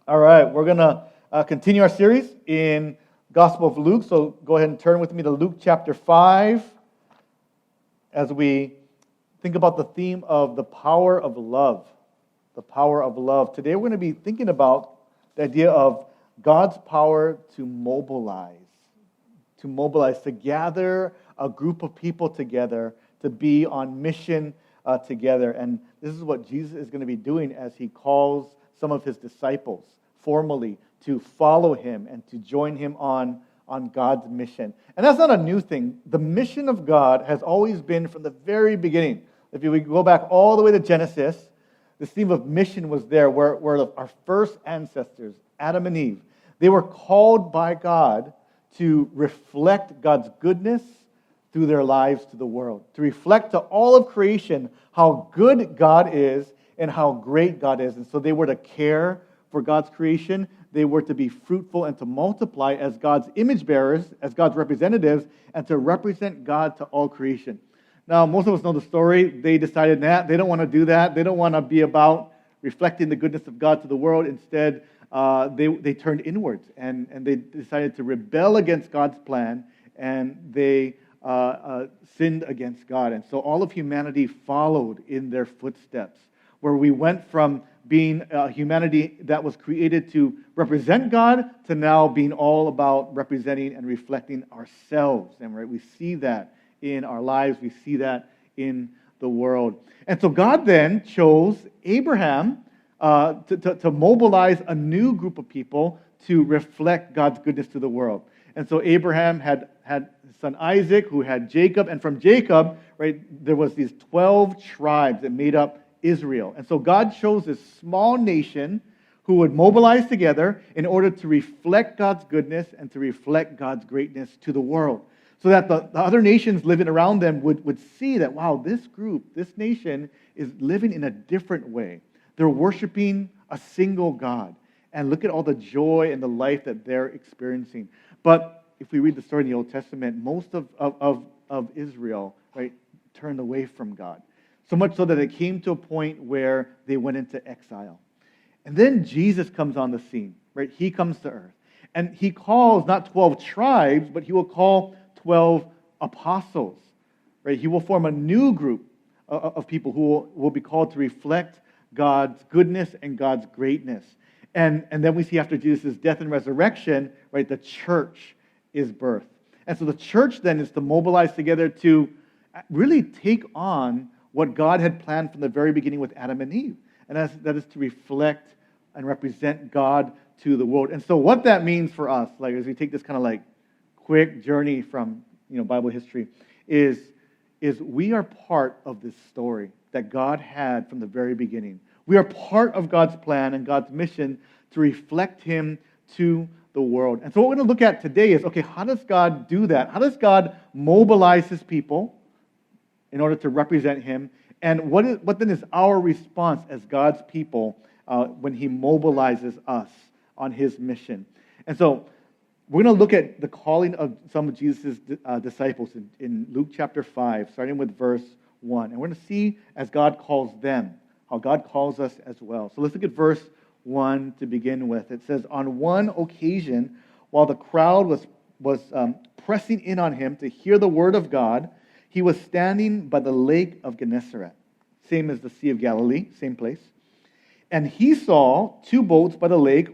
All right, we're going to continue our series in Gospel of Luke. So go ahead and turn with me to Luke chapter 5 as we think about the theme of the power of love. The power of love. Today we're going to be thinking about the idea of God's power to mobilize, to gather a group of people together, to be on mission together. And this is what Jesus is going to be doing as he calls some of his disciples formally to follow him and to join him on God's mission. And that's not a new thing. The mission of God has always been from the very beginning. If we go back all the way to Genesis, this theme of mission was there where our first ancestors, Adam and Eve, they were called by God to reflect God's goodness through their lives to the world, to reflect to all of creation how good God is and how great God is. And so they were to care for God's creation. They were to be fruitful and to multiply as God's image bearers, as God's representatives, and to represent God to all creation. Now, most of us know the story. They decided that they don't want to do that. They don't want to be about reflecting the goodness of God to the world. Instead, they turned inwards and they decided to rebel against God's plan, and they sinned against God. And so all of humanity followed in their footsteps, where we went from being humanity that was created to represent God to now being all about representing and reflecting ourselves. And right, we see that in our lives. We see that in the world. And so God then chose Abraham to mobilize a new group of people to reflect God's goodness to the world. And so Abraham had his son Isaac, who had Jacob, and from Jacob, right, there was these 12 tribes that made up Israel. And so God chose this small nation who would mobilize together in order to reflect God's goodness and to reflect God's greatness to the world, so that the other nations living around them would see that, wow, this group, this nation is living in a different way. They're worshiping a single God. And look at all the joy and the life that they're experiencing. But if we read the story in the Old Testament, most of Israel, right, turned away from God. So much so that it came to a point where they went into exile. And then Jesus comes on the scene, right? He comes to earth. And he calls not 12 tribes, but he will call 12 apostles, right? He will form a new group of people who will be called to reflect God's goodness and God's greatness. And then we see after Jesus' death and resurrection, right, the church is birthed. And so the church then is to mobilize together to really take on what God had planned from the very beginning with Adam and Eve. And that is to reflect and represent God to the world. And so what that means for us, like as we take this kind of like quick journey from Bible history, is we are part of this story that God had from the very beginning. We are part of God's plan and God's mission to reflect Him to the world. And so what we're going to look at today is, okay, how does God do that? How does God mobilize His people in order to represent Him? And what then is our response as God's people when He mobilizes us on His mission? And so we're going to look at the calling of some of Jesus' disciples in Luke chapter 5, starting with verse 1. And we're going to see as God calls them, how God calls us as well. So let's look at verse 1 to begin with. It says, on one occasion, while the crowd was pressing in on him to hear the word of God, he was standing by the lake of Gennesaret, same as the Sea of Galilee, same place. And he saw two boats by the lake,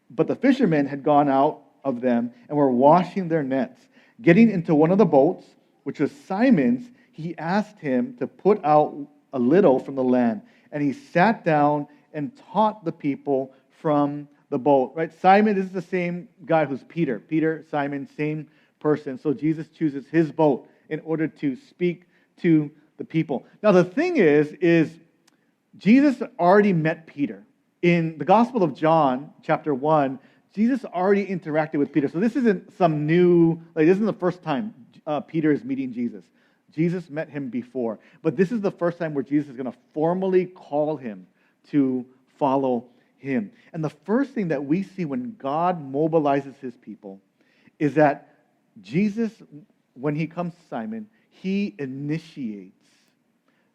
but the fishermen had gone out of them and were washing their nets. Getting into one of the boats, which was Simon's, he asked him to put out a little from the land. And he sat down and taught the people from the boat. Right? Simon is the same guy who's Peter. Peter, Simon, same person. So Jesus chooses his boat in order to speak to the people. Now the thing is Jesus already met Peter. In the Gospel of John, chapter 1, Jesus already interacted with Peter. So this isn't some new, this isn't the first time Peter is meeting Jesus. Jesus met him before. But this is the first time where Jesus is going to formally call him to follow him. And the first thing that we see when God mobilizes his people is that Jesus, when he comes to Simon, he initiates.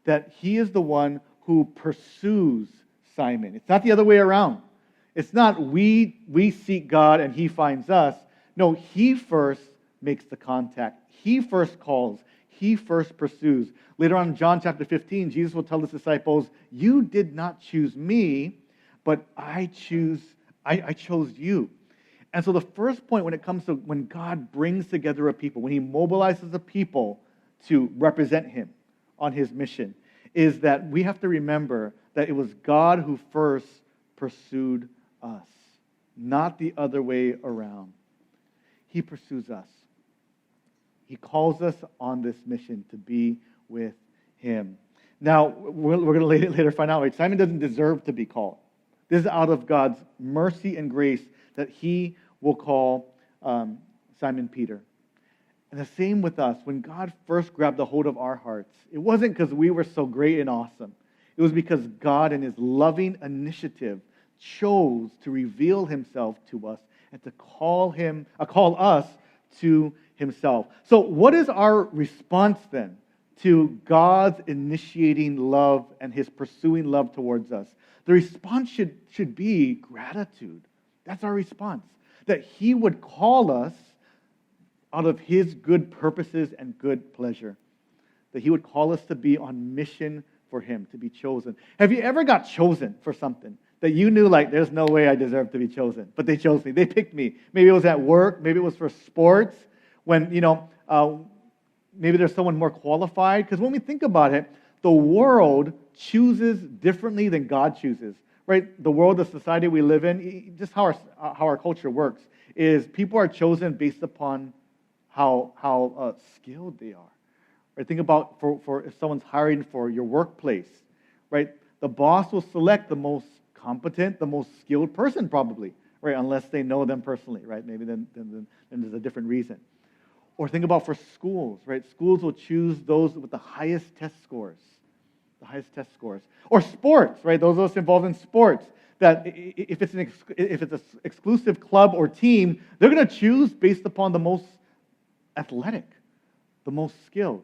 That he is the one who pursues Simon. It's not the other way around. It's not we seek God and he finds us. No, he first makes the contact. He first calls. He first pursues. Later on in John chapter 15, Jesus will tell his disciples, you did not choose me, but I chose you. And so the first point when it comes to when God brings together a people, when he mobilizes a people to represent him on his mission, is that we have to remember that it was God who first pursued us, not the other way around. He pursues us. He calls us on this mission to be with him. Now, we're going to later find out, right? Simon doesn't deserve to be called. This is out of God's mercy and grace that he will call Simon Peter. And the same with us. When God first grabbed a hold of our hearts, it wasn't because we were so great and awesome. It was because God, in his loving initiative, chose to reveal himself to us and to call us to himself. So what is our response then to God's initiating love and his pursuing love towards us? The response should be gratitude. That's our response. That he would call us out of his good purposes and good pleasure. That he would call us to be on mission for him, to be chosen. Have you ever got chosen for something that you knew, like, there's no way I deserve to be chosen, but they chose me, they picked me? Maybe it was at work, maybe it was for sports, when, maybe there's someone more qualified. Because when we think about it, the world chooses differently than God chooses, right? The world, the society we live in, just how our culture works, is people are chosen based upon how skilled they are. Right? Think about for if someone's hiring for your workplace, right? The boss will select the most competent, the most skilled person probably, right? Unless they know them personally, right? Maybe then there's a different reason. Or think about for schools, right? Schools will choose those with the highest test scores. Or sports, right? Those of us involved in sports, that if it's an exclusive club or team, they're going to choose based upon the most athletic, the most skilled.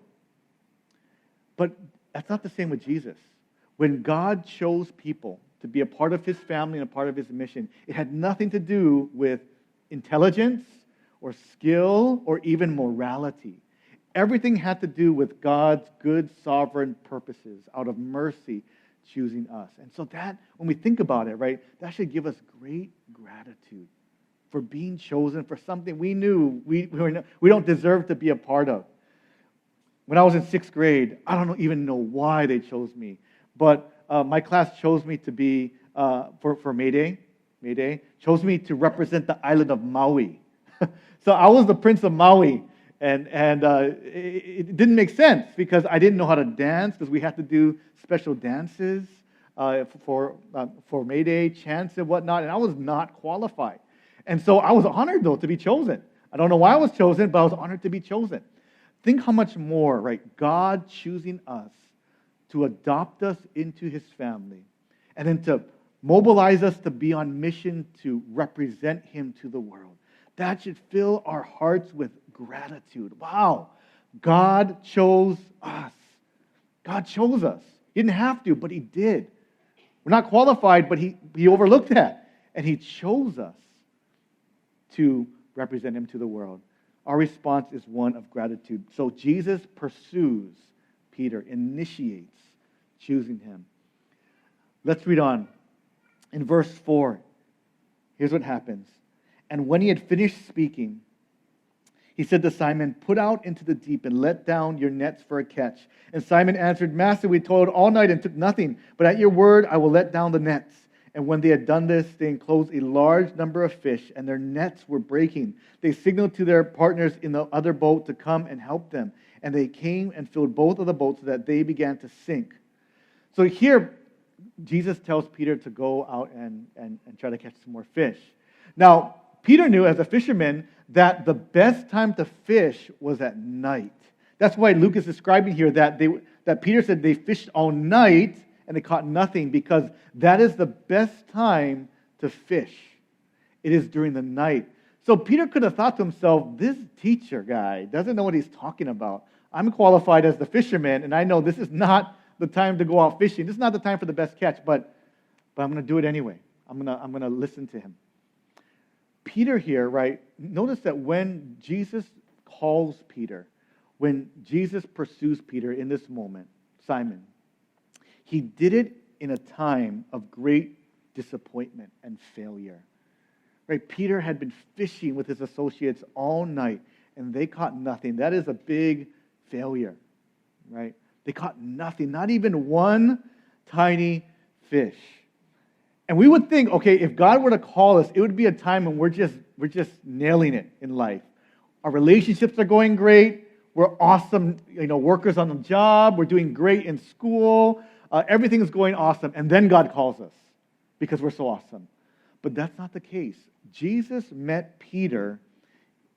But that's not the same with Jesus. When God chose people to be a part of his family and a part of his mission, it had nothing to do with intelligence or skill or even morality. Everything had to do with God's good sovereign purposes out of mercy choosing us. And so that, when we think about it, right, that should give us great gratitude for being chosen for something we knew we don't deserve to be a part of. When I was in 6th grade, I don't even know why they chose me, but my class chose me to be, for May Day, chose me to represent the island of Maui. So I was the Prince of Maui, and it didn't make sense because I didn't know how to dance, because we had to do special dances for May Day, chants and whatnot, and I was not qualified. And so I was honored, though, to be chosen. I don't know why I was chosen, but I was honored to be chosen. Think how much more, right? God choosing us to adopt us into his family and then to mobilize us to be on mission to represent him to the world. That should fill our hearts with gratitude. Wow, God chose us. God chose us. He didn't have to, but he did. We're not qualified, but he overlooked that. And he chose us to represent him to the world. Our response is one of gratitude. So Jesus pursues Peter, initiates choosing him. Let's read on. In verse 4, here's what happens. And when he had finished speaking, he said to Simon, "Put out into the deep and let down your nets for a catch." And Simon answered, "Master, we toiled all night and took nothing, but at your word I will let down the nets." And when they had done this, they enclosed a large number of fish, and their nets were breaking. They signaled to their partners in the other boat to come and help them. And they came and filled both of the boats so that they began to sink. So here, Jesus tells Peter to go out and try to catch some more fish. Now, Peter knew as a fisherman that the best time to fish was at night. That's why Luke is describing here that Peter said they fished all night and they caught nothing, because that is the best time to fish. It is during the night. So Peter could have thought to himself, this teacher guy doesn't know what he's talking about. I'm qualified as the fisherman, and I know this is not the time to go out fishing. This is not the time for the best catch, but I'm going to do it anyway. I'm gonna listen to him. Peter here, right? Notice that when Jesus calls Peter, when Jesus pursues Peter in this moment, Simon, he did it in a time of great disappointment and failure. Right? Peter had been fishing with his associates all night, and they caught nothing. That is a big failure, right? They caught nothing, not even one tiny fish. And we would think, okay, if God were to call us, it would be a time when we're just nailing it in life. Our relationships are going great. We're awesome, workers on the job. We're doing great in school. Everything is going awesome. And then God calls us because we're so awesome. But that's not the case. Jesus met Peter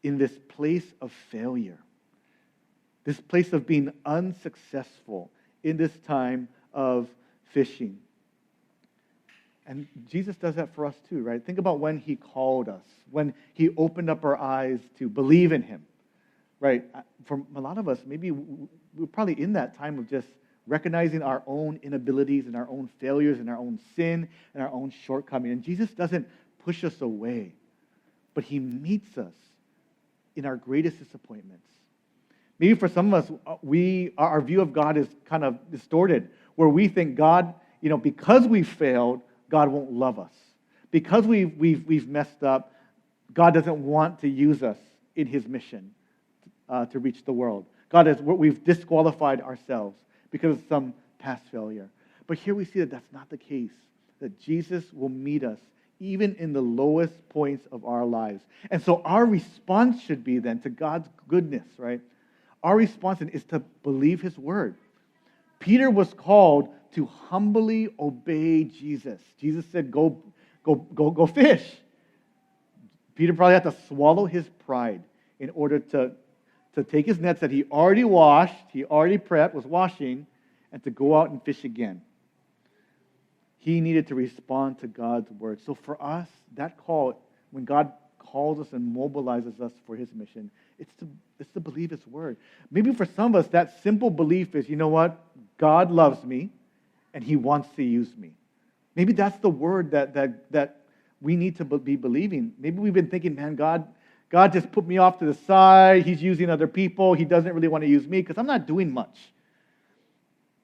in this place of failure, this place of being unsuccessful in this time of fishing. And Jesus does that for us too, right? Think about when he called us, when he opened up our eyes to believe in him, right? For a lot of us, maybe we're probably in that time of just recognizing our own inabilities and our own failures and our own sin and our own shortcoming. And Jesus doesn't push us away, but he meets us in our greatest disappointments. Maybe for some of us, our view of God is kind of distorted, where we think God, because we failed, God won't love us. Because we've messed up, God doesn't want to use us in his mission to reach the world. We've disqualified ourselves because of some past failure. But here we see that that's not the case, that Jesus will meet us even in the lowest points of our lives. And so our response should be then to God's goodness, right? Our response is to believe his word. Peter was called to humbly obey Jesus. Jesus said, go fish. Peter probably had to swallow his pride in order to take his nets that he already washed, he already prepped, was washing, and to go out and fish again. He needed to respond to God's word. So for us, that call, when God calls us and mobilizes us for his mission, it's to believe his word. Maybe for some of us, that simple belief is, you know what? God loves me, and he wants to use me. Maybe that's the word that we need to be believing. Maybe we've been thinking, man, God just put me off to the side. He's using other people. He doesn't really want to use me because I'm not doing much.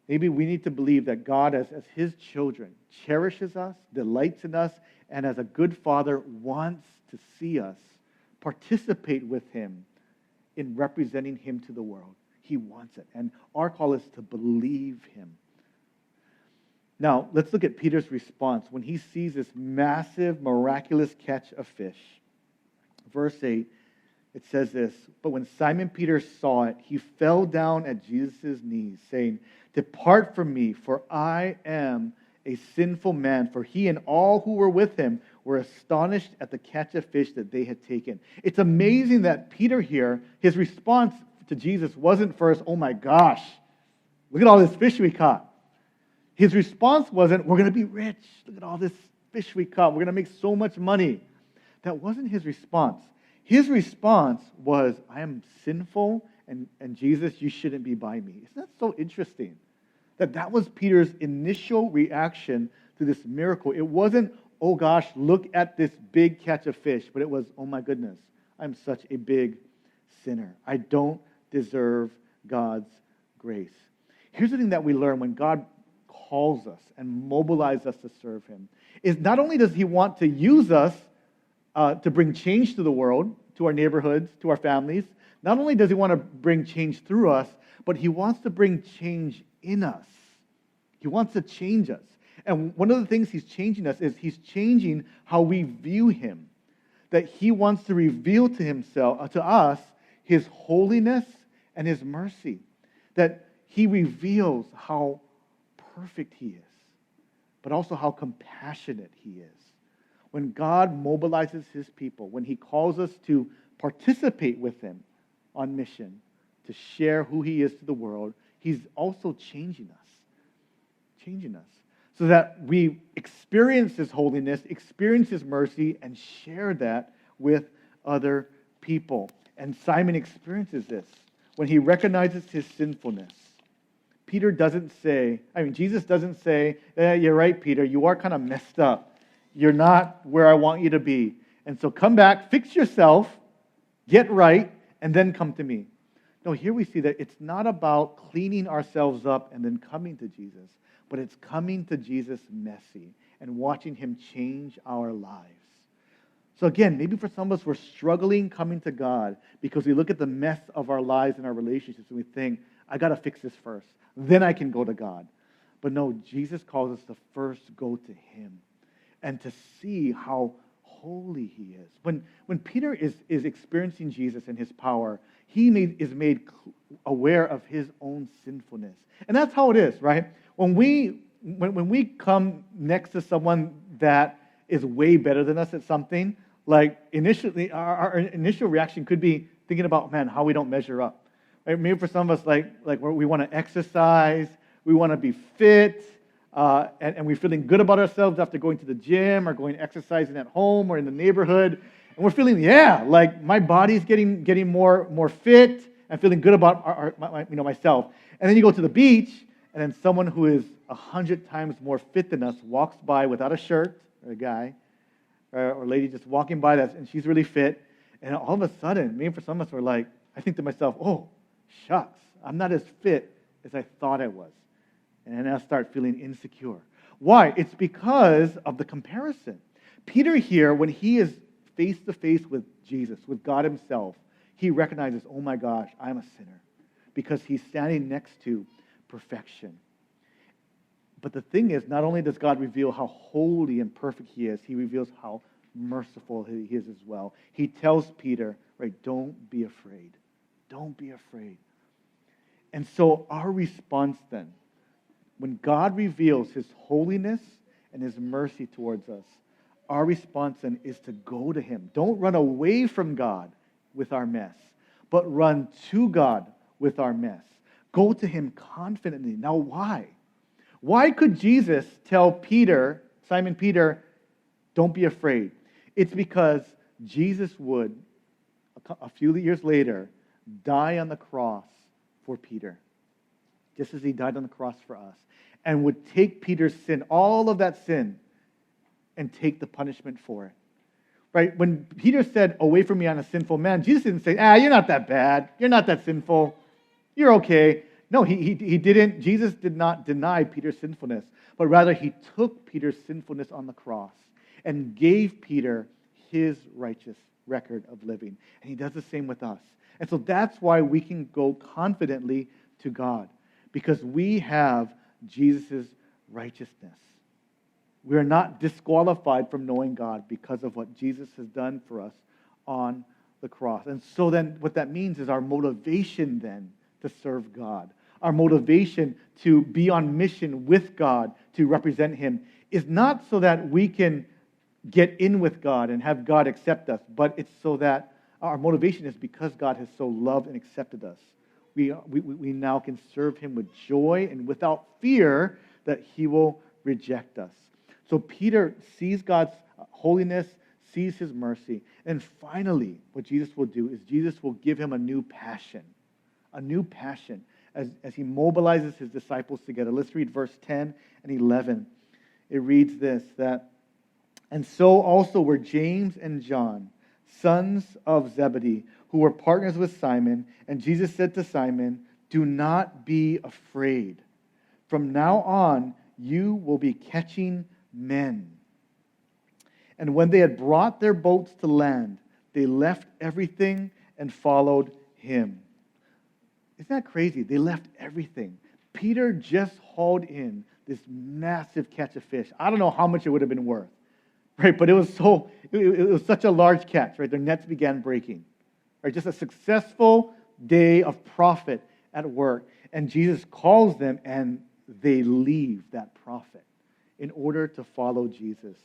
Maybe we need to believe that God, as his children, cherishes us, delights in us, and as a good father, wants to see us participate with him in representing him to the world. He wants it. And our call is to believe him. Now, let's look at Peter's response when he sees this massive, miraculous catch of fish. Verse 8, it says this, "But when Simon Peter saw it, he fell down at Jesus' knees, saying, 'Depart from me, for I am a sinful man.' For he and all who were with him were astonished at the catch of fish that they had taken." It's amazing that Peter here, his response to Jesus wasn't first, "Oh my gosh, look at all this fish we caught." His response wasn't, "We're going to be rich. Look at all this fish we caught. We're going to make so much money." That wasn't his response. His response was, "I am sinful, and Jesus, you shouldn't be by me." Isn't that so interesting? That was Peter's initial reaction to this miracle. It wasn't, "Oh gosh, look at this big catch of fish," but it was, "Oh my goodness, I'm such a big sinner. I don't deserve God's grace." Here's the thing that we learn when God calls us and mobilizes us to serve him, is not only does he want to use us to bring change to the world, to our neighborhoods, to our families, not only does he want to bring change through us, but he wants to bring change in us. He wants to change us. And one of the things he's changing us is he's changing how we view him. That he wants to reveal to himself, to us, his holiness and his mercy. That he reveals how perfect he is, but also how compassionate he is. When God mobilizes his people, when he calls us to participate with him on mission, to share who he is to the world, he's also changing us. So that we experience his holiness, experience his mercy, and share that with other people. And Simon experiences this when he recognizes his sinfulness. Jesus doesn't say, "Yeah, you're right, Peter, you are kind of messed up. you're not where I want you to be. And so come back, fix yourself, get right, and then come to me. No, here we see that it's not about cleaning ourselves up and then coming to Jesus, but it's coming to Jesus messy and watching him change our lives. So again, maybe for some of us, we're struggling coming to God because we look at the mess of our lives and our relationships and we think, I got to fix this first. Then I can go to God. But no, Jesus calls us to first go to him and to see how holy he is. When Peter is experiencing Jesus and his power, he is made aware of his own sinfulness. And that's how it is, right? When we come next to someone that is way better than us at something, like initially, our initial reaction could be thinking about, man, how we don't measure up. Right? Maybe for some of us, like we want to exercise, we want to be fit, and we're feeling good about ourselves after going to the gym or going exercising at home or in the neighborhood. And we're feeling, like my body's getting more fit. I'm feeling good about myself. And then you go to the beach, and then someone who is 100 times more fit than us walks by without a shirt, or a guy, or a lady just walking by, and she's really fit. And all of a sudden, maybe for some of us, we're like, I think to myself, oh, shucks, I'm not as fit as I thought I was. And then I start feeling insecure. Why? It's because of the comparison. Peter here, when he is face to face with Jesus, with God himself, he recognizes, oh my gosh, I'm a sinner. Because he's standing next to perfection. But the thing is, not only does God reveal how holy and perfect he is, he reveals how merciful he is as well. He tells Peter, right, don't be afraid. Don't be afraid. And so our response then, when God reveals his holiness and his mercy towards us, our response then is to go to him. Don't run away from God with our mess, but run to God with our mess. Go to him confidently. Now, why? Why could Jesus tell Peter, Simon Peter, don't be afraid? It's because Jesus would, a few years later, die on the cross for Peter, just as he died on the cross for us, and would take Peter's sin, all of that sin, and take the punishment for it. Right? When Peter said, away from me, I'm a sinful man, Jesus didn't say, you're not that bad. You're not that sinful. You're okay. No, he didn't. Jesus did not deny Peter's sinfulness, but rather he took Peter's sinfulness on the cross and gave Peter his righteous record of living. And he does the same with us. And so that's why we can go confidently to God, because we have Jesus' righteousness. We are not disqualified from knowing God because of what Jesus has done for us on the cross. And so then what that means is our motivation then to serve God, our motivation to be on mission with God, to represent him, is not so that we can get in with God and have God accept us, but it's so that our motivation is because God has so loved and accepted us. We now can serve him with joy and without fear that he will reject us. So Peter sees God's holiness, sees his mercy, and finally what Jesus will do is Jesus will give him a new passion as he mobilizes his disciples together. Let's read verse 10 and 11. It reads this, that, and so also were James and John, sons of Zebedee, who were partners with Simon. And Jesus said to Simon, do not be afraid. From now on, you will be catching men. And when they had brought their boats to land, they left everything and followed him. Isn't that crazy? They left everything. Peter just hauled in this massive catch of fish. I don't know how much it would have been worth, right? But it was such a large catch, right? Their nets began breaking, right? Just a successful day of profit at work. And Jesus calls them and they leave that profit in order to follow Jesus.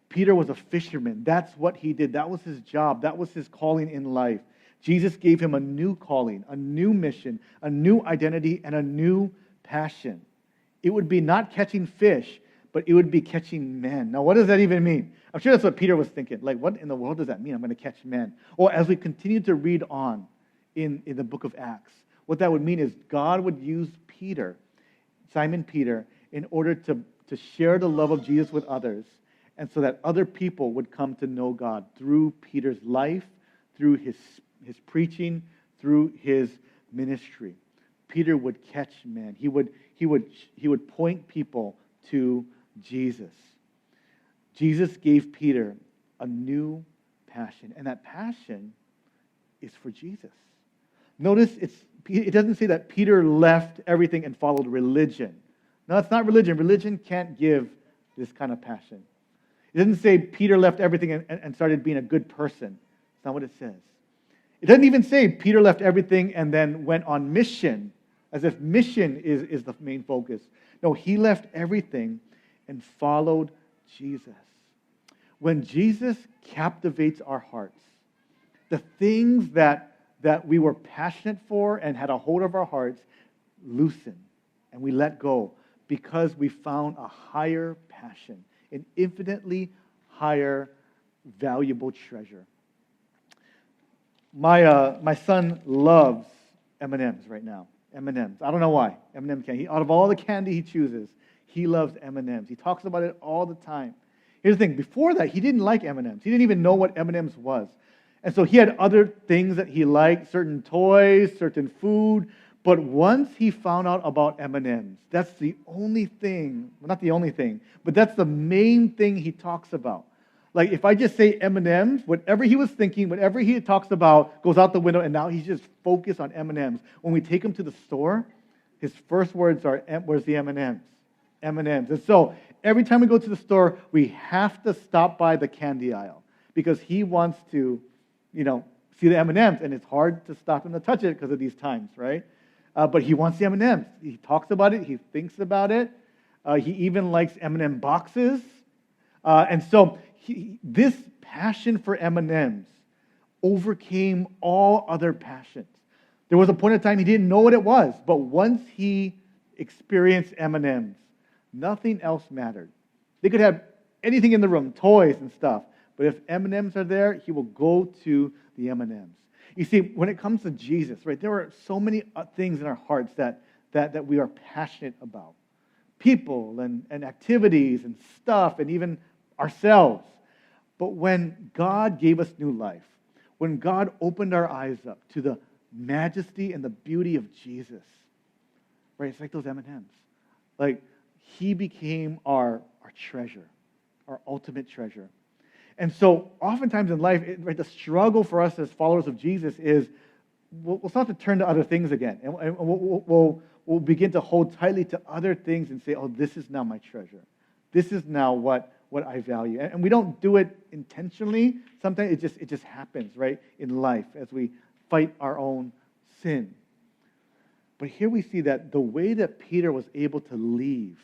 Peter was a fisherman. That's what he did. That was his job. That was his calling in life. Jesus gave him a new calling, a new mission, a new identity, and a new passion. It would be not catching fish, but it would be catching men. Now, what does that even mean? I'm sure that's what Peter was thinking. Like, what in the world does that mean? I'm going to catch men. Or as we continue to read on in the book of Acts, what that would mean is God would use Peter, Simon Peter, in order to share the love of Jesus with others and so that other people would come to know God through Peter's life, through his preaching, through his ministry. Peter would catch men. He would point people to Jesus. Jesus gave Peter a new passion, and that passion is for Jesus. Notice it doesn't say that Peter left everything and followed religion. No, it's not religion. Religion can't give this kind of passion. It doesn't say Peter left everything and started being a good person. That's not what it says. It doesn't even say Peter left everything and then went on mission, as if mission is the main focus. No, he left everything and followed Jesus. When Jesus captivates our hearts, the things that we were passionate for and had a hold of our hearts loosen, and we let go because we found a higher passion, an infinitely higher valuable treasure. My son loves M&Ms right now. M&Ms. I don't know why. M&M candy. Out of all the candy he chooses, he loves M&Ms. He talks about it all the time. Here's the thing. Before that, he didn't like M&Ms. He didn't even know what M&Ms was. And so he had other things that he liked, certain toys, certain food. But once he found out about M&Ms, that's the only thing, well, not the only thing, but that's the main thing he talks about. Like if I just say M&Ms, whatever he was thinking, whatever he talks about goes out the window, and now he's just focused on M&Ms. When we take him to the store, his first words are, "Where's the M&Ms?" M&Ms. And so every time we go to the store, we have to stop by the candy aisle because he wants to, see the M&Ms, and it's hard to stop him to touch it because of these times, right? But he wants the M&Ms. He talks about it. He thinks about it. He even likes M&M boxes. And so this passion for M&Ms overcame all other passions. There was a point in time he didn't know what it was, but once he experienced M&Ms, nothing else mattered. They could have anything in the room, toys and stuff, but if M&Ms are there, he will go to the M&Ms. You see, when it comes to Jesus, right, there are so many things in our hearts that we are passionate about. People and activities and stuff and even ourselves. But when God gave us new life, when God opened our eyes up to the majesty and the beauty of Jesus, right, it's like those M&Ms. Like, he became our treasure, our ultimate treasure. And so oftentimes in life, right, the struggle for us as followers of Jesus is we'll start to turn to other things again. And we'll begin to hold tightly to other things and say, oh, this is now my treasure. This is now what I value. And we don't do it intentionally. Sometimes it just happens, right, in life as we fight our own sin. But here we see that the way that Peter was able to leave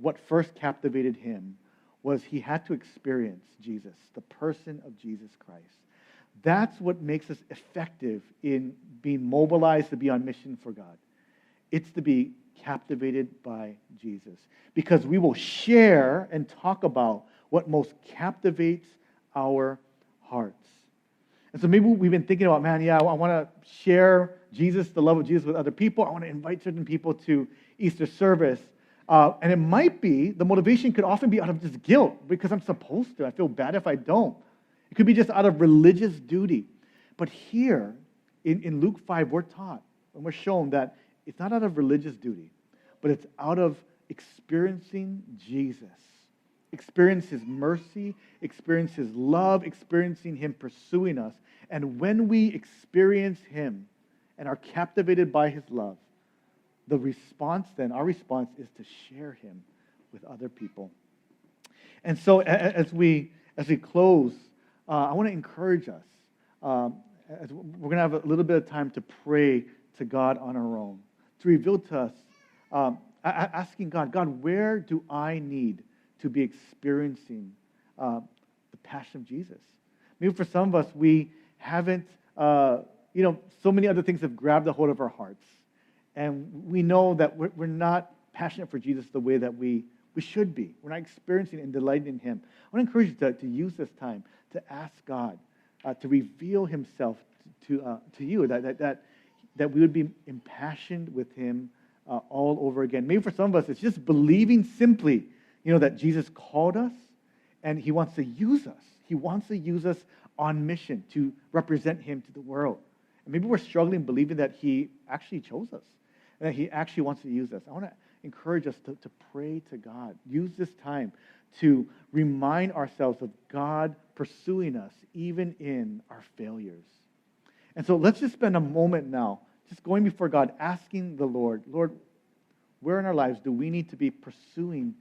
what first captivated him was he had to experience Jesus, the person of Jesus Christ. That's what makes us effective in being mobilized to be on mission for God. It's to be captivated by Jesus, because we will share and talk about what most captivates our hearts. And so maybe we've been thinking about, I want to share Jesus, the love of Jesus, with other people. I want to invite certain people to Easter service. And it might be, the motivation could often be out of just guilt, because I'm supposed to. I feel bad if I don't. It could be just out of religious duty. But here, in Luke 5, we're taught, and we're shown that it's not out of religious duty, but it's out of experiencing Jesus. Experience his mercy, experience his love, experiencing him pursuing us. And when we experience him and are captivated by his love, our response is to share him with other people. And so as we close, I want to encourage us. As we're going to have a little bit of time to pray to God on our own, to reveal to us, asking God, where do I need to be experiencing the passion of Jesus? Maybe for some of us, we haven't, so many other things have grabbed a hold of our hearts. And we know that we're not passionate for Jesus the way that we should be. We're not experiencing and delighting in him. I want to encourage you to use this time to ask God to reveal himself to you, that we would be impassioned with him all over again. Maybe for some of us, it's just believing simply, that Jesus called us, And He wants to use us. He wants to use us on mission to represent Him to the world. And maybe we're struggling believing that He actually chose us and that He actually wants to use us. I want to encourage us to pray to God. Use this time to remind ourselves of God pursuing us even in our failures. And so let's just spend a moment now just going before God, asking the Lord, Lord, where in our lives do we need to be pursuing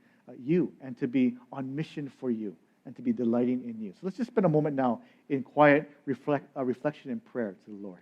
you and to be on mission for you and to be delighting in you? So let's just spend a moment now in quiet reflection and prayer to the Lord.